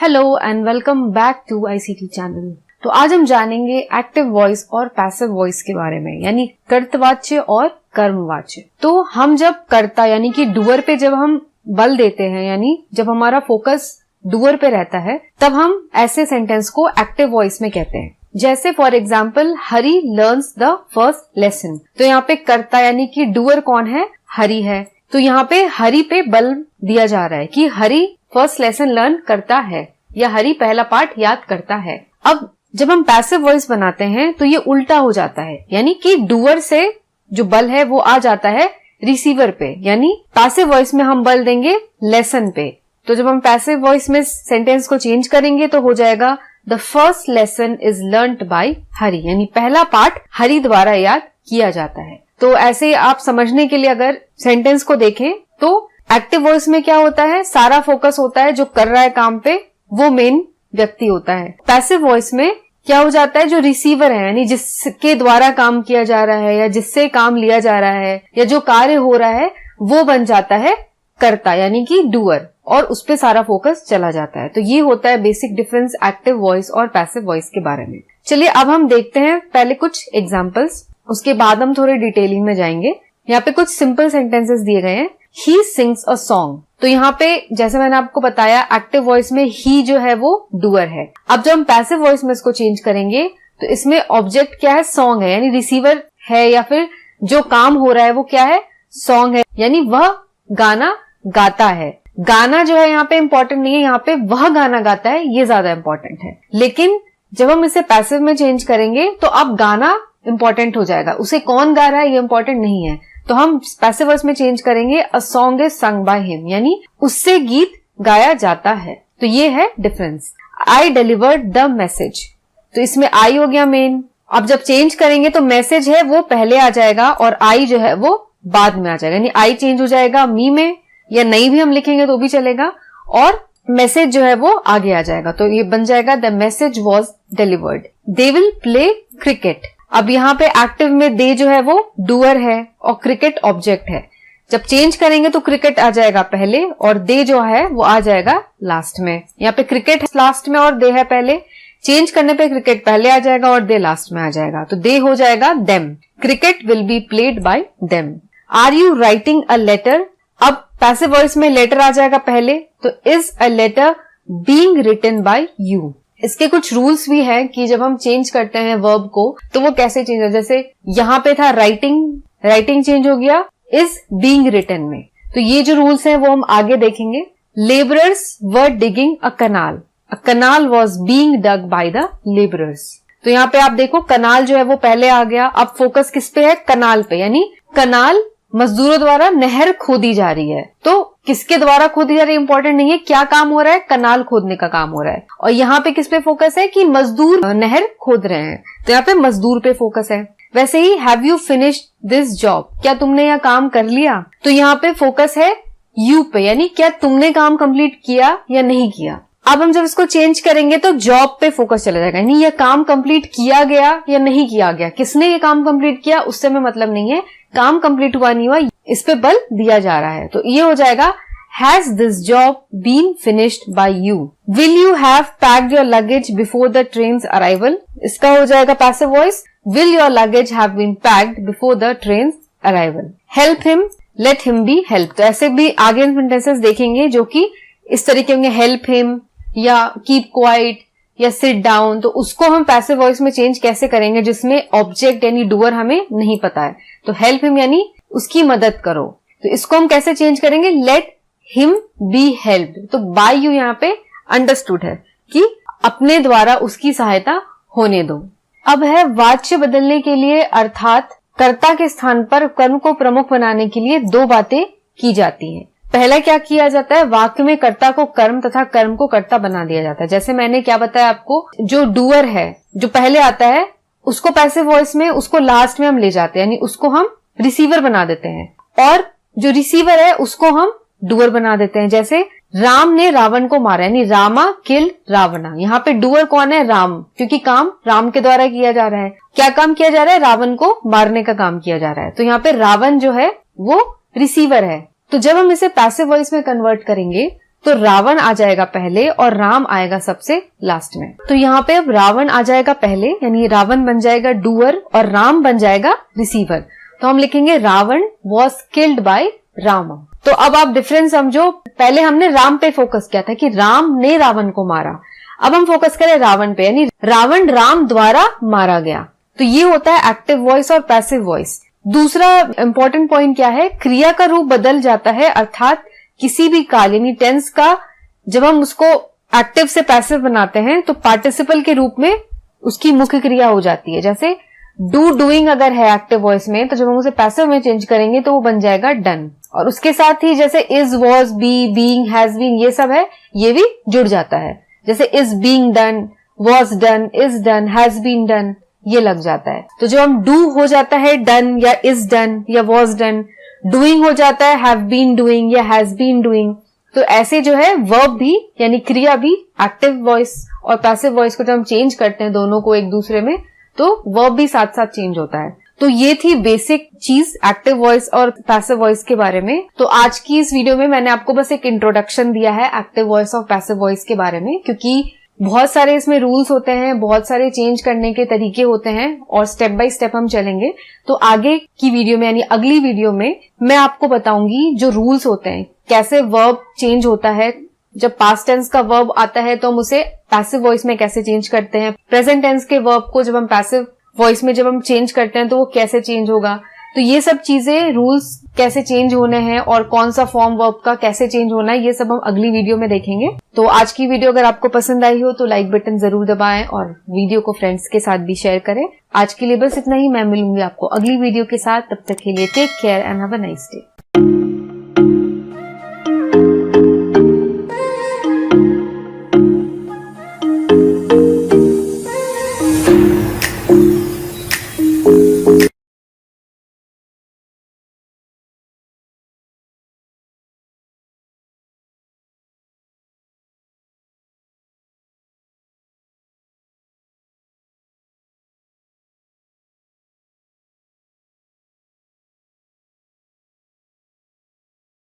Hello and welcome back to ICT channel. तो आज हम जानेंगे एक्टिव वॉइस और पैसिव वॉइस के बारे में, यानी कर्तवाच्य और कर्मवाच्य। तो हम जब कर्ता यानी कि डूअर पे जब हम बल देते हैं, यानी जब हमारा फोकस डूअर पे रहता है, तब हम ऐसे सेंटेंस को एक्टिव वॉइस में कहते हैं। जैसे for example, Hari learns the first lesson. तो यहाँ पे कर्ता यानी कि डूअर कौन है? हरी है। तो यहाँ पे हरी पे बल दिया जा रहा है कि हरी फर्स्ट लेसन लर्न करता है या हरी पहला पाठ याद करता है। अब जब हम पैसिव वॉइस बनाते हैं तो ये उल्टा हो जाता है, यानी कि डूअर से जो बल है वो आ जाता है रिसीवर पे, यानी पैसिव वॉइस में हम बल देंगे लेसन पे। तो जब हम पैसिव वॉइस में सेंटेंस को चेंज करेंगे तो हो जाएगा the first lesson is learned by Hari, यानी पहला पाठ हरी द्वारा याद किया जाता है। तो ऐसे आप समझने के लिए अगर सेंटेंस को देखें तो एक्टिव वॉइस में क्या होता है, सारा फोकस होता है जो कर रहा है काम पे, वो मेन व्यक्ति होता है। पैसिव वॉइस में क्या हो जाता है, जो रिसीवर है यानी जिसके द्वारा काम किया जा रहा है या जिससे काम लिया जा रहा है या जो कार्य हो रहा है, वो बन जाता है कर्ता यानी कि डूअर, और उस पे सारा फोकस चला जाता है। तो ये होता है बेसिक डिफरेंस एक्टिव वॉइस और पैसिव वॉइस के बारे में। चलिए अब हम देखते हैं पहले कुछ एग्जाम्पल्स, उसके बाद हम थोड़े डिटेलिंग में जाएंगे। यहाँ पे कुछ सिंपल सेंटेंसेस दिए गए हैं। He sings a song. तो यहाँ पे जैसे मैंने आपको बताया एक्टिव वॉइस में ही जो है वो डूअर है। अब जब हम पैसिव वॉइस में इसको चेंज करेंगे तो इसमें ऑब्जेक्ट क्या है? सॉन्ग है, यानी रिसीवर है या फिर जो काम हो रहा है वो क्या है? सॉन्ग है, यानी वह गाना गाता है। गाना जो है यहाँ पे इंपॉर्टेंट नहीं है, यहाँ पे वह गाना गाता है ये ज्यादा इंपॉर्टेंट है। लेकिन जब हम इसे पैसिव में चेंज करेंगे तो अब गाना इंपॉर्टेंट हो जाएगा, उसे कौन गा रहा है ये इंपॉर्टेंट नहीं है। तो हम पैसिव वॉइस में चेंज करेंगे a song is sung by him, यानी उससे गीत गाया जाता है। तो ये है difference. I delivered the message, तो इसमें आई हो गया मेन। अब जब चेंज करेंगे तो मैसेज है वो पहले आ जाएगा और आई जो है वो बाद में आ जाएगा, यानी आई चेंज हो जाएगा मी में, या नहीं भी हम लिखेंगे तो भी चलेगा, और मैसेज जो है वो आगे आ जाएगा। तो ये बन जाएगा the message was delivered. They will play cricket. अब यहाँ पे एक्टिव में दे जो है वो डूअर है और क्रिकेट ऑब्जेक्ट है। जब चेंज करेंगे तो क्रिकेट आ जाएगा पहले और दे जो है वो आ जाएगा लास्ट में। यहाँ पे क्रिकेट लास्ट में और दे है पहले, चेंज करने पे क्रिकेट पहले आ जाएगा और दे लास्ट में आ जाएगा। तो दे हो जाएगा them. Cricket will be played by them. Are you writing a letter. अब पैसिव वॉइस में लेटर आ जाएगा पहले, तो is a letter being written by you. इसके कुछ रूल्स भी हैं कि जब हम चेंज करते हैं वर्ब को तो वो कैसे चेंज हो। जैसे यहाँ पे था राइटिंग चेंज हो गया इज बीइंग रिटन में। तो ये जो रूल्स हैं वो हम आगे देखेंगे। Labourers were digging a canal was being dug by the labourers. तो यहाँ पे आप देखो कनाल जो है वो पहले आ गया। अब फोकस किस पे है? कनाल पे, यानी कनाल मजदूरों द्वारा नहर खोदी जा रही है। तो किसके द्वारा खोदी जा रही है इंपॉर्टेंट नहीं है, क्या काम हो रहा है? कनाल खोदने का काम हो रहा है। और यहाँ पे किस पे फोकस है कि मजदूर नहर खोद रहे हैं, तो यहाँ पे मजदूर पे फोकस है। वैसे he have you finished this job, क्या तुमने यह काम कर लिया? तो यहाँ पे फोकस है यू पे, यानी क्या तुमने काम कंप्लीट किया या नहीं किया। अब हम जब इसको चेंज करेंगे तो जॉब पे फोकस चला जाएगा, यानी यह काम कंप्लीट किया गया या नहीं किया गया, किसने ये काम कंप्लीट किया उससे हमें मतलब नहीं है, काम कंप्लीट हुआ नहीं हुआ इस पे बल दिया जा रहा है। तो ये हो जाएगा has this job been finished by you. Will you have packed your luggage before the train's arrival. इसका हो जाएगा passive voice will your luggage have been packed before the train's arrival. Help him let him be help. तो ऐसे भी आगे sentences देखेंगे जो कि इस तरीके होंगे, हेल्प हिम या कीप क्वाइट या सिट डाउन। तो उसको हम पैसिव वॉइस में चेंज कैसे करेंगे जिसमें ऑब्जेक्ट यानी डूअर हमें नहीं पता है। तो हेल्प हिम यानी उसकी मदद करो। तो इसको हम कैसे चेंज करेंगे? Late him be helped. तो बाय यू यहाँ पे अंडरस्टूड है कि अपने द्वारा उसकी सहायता होने दो। अब है वाच्य बदलने के लिए, अर्थात कर्ता के स्थान पर कर्म को प्रमुख बनाने के लिए दो बातें की जाती हैं। पहला क्या किया जाता है, वाक्य में कर्ता को कर्म तथा कर्म को कर्ता बना दिया जाता है। जैसे मैंने क्या बताया आपको, जो डूअर है जो पहले आता है उसको पैसिव वॉइस में उसको लास्ट में हम ले जाते हैं, यानी उसको हम रिसीवर बना देते हैं, और जो रिसीवर है उसको हम डूअर बना देते हैं। जैसे राम ने रावण को मारा, यानी रामा किल रावणा। यहाँ पे डूअर कौन है? राम, क्योंकि काम राम के द्वारा किया जा रहा है। क्या काम किया जा रहा है? रावण को मारने का काम किया जा रहा है। तो यहाँ पे रावण जो है वो रिसीवर है। तो जब हम इसे पैसिव वॉइस में कन्वर्ट करेंगे तो रावण आ जाएगा पहले और राम आएगा सबसे लास्ट में। तो यहाँ पे अब रावण आ जाएगा पहले, यानी रावण बन जाएगा डूअर और राम बन जाएगा रिसीवर। तो हम लिखेंगे Ravan was killed by Ram. तो अब आप डिफरेंस समझो, पहले हमने राम पे फोकस किया था कि राम ने रावण को मारा, अब हम फोकस करें रावण पे, यानी रावण राम द्वारा मारा गया। तो ये होता है एक्टिव वॉइस और पैसिव वॉइस। दूसरा इंपॉर्टेंट पॉइंट क्या है, क्रिया का रूप बदल जाता है, अर्थात किसी भी काल यानी टेंस का जब हम उसको एक्टिव से पैसिव बनाते हैं तो पार्टिसिपल के रूप में उसकी मुख्य क्रिया हो जाती है। जैसे डू डूइंग अगर है एक्टिव वॉइस में, तो जब हम उसे पैसिव में चेंज करेंगे तो वो बन जाएगा डन। और उसके साथ ही जैसे is, was, be, being, has been, ये सब है, ये भी जुड़ जाता है। जैसे is being done, was done, is done, has been done, ये लग जाता है। तो जब हम डू हो जाता है डन या इज डन या वॉज डन, डूइंग हो जाता है हैव बीन डूइंग या हैज बीन डूइंग। तो ऐसे जो है वर्ब भी यानी क्रिया भी एक्टिव वॉइस और पैसिव वॉइस को जब हम चेंज करते हैं दोनों को एक दूसरे में, तो वर्ब भी साथ साथ चेंज होता है। तो ये थी बेसिक चीज एक्टिव वॉइस और पैसिव वॉइस के बारे में। तो आज की इस वीडियो में मैंने आपको बस एक इंट्रोडक्शन दिया है एक्टिव वॉइस और पैसिव वॉइस के बारे में, क्योंकि बहुत सारे इसमें रूल्स होते हैं, बहुत सारे चेंज करने के तरीके होते हैं और स्टेप बाय स्टेप हम चलेंगे। तो आगे की वीडियो में यानी अगली वीडियो में मैं आपको बताऊंगी जो रूल्स होते हैं, कैसे वर्ब चेंज होता है। जब पास्ट टेंस का वर्ब आता है तो हम उसे पैसिव वॉइस में कैसे चेंज करते हैं, प्रेजेंट टेंस के वर्ब को जब हम पैसिव वॉइस में जब हम चेंज करते हैं तो वो कैसे चेंज होगा। तो ये सब चीजें, रूल्स कैसे चेंज होने हैं और कौन सा फॉर्म वर्ब का कैसे चेंज होना है, ये सब हम अगली वीडियो में देखेंगे। तो आज की वीडियो अगर आपको पसंद आई हो तो लाइक बटन जरूर दबाएं और वीडियो को फ्रेंड्स के साथ भी शेयर करें। आज के लिए बस इतना ही, मैं मिलूंगी आपको अगली वीडियो के साथ। तब तक के लिए take care and have a nice day.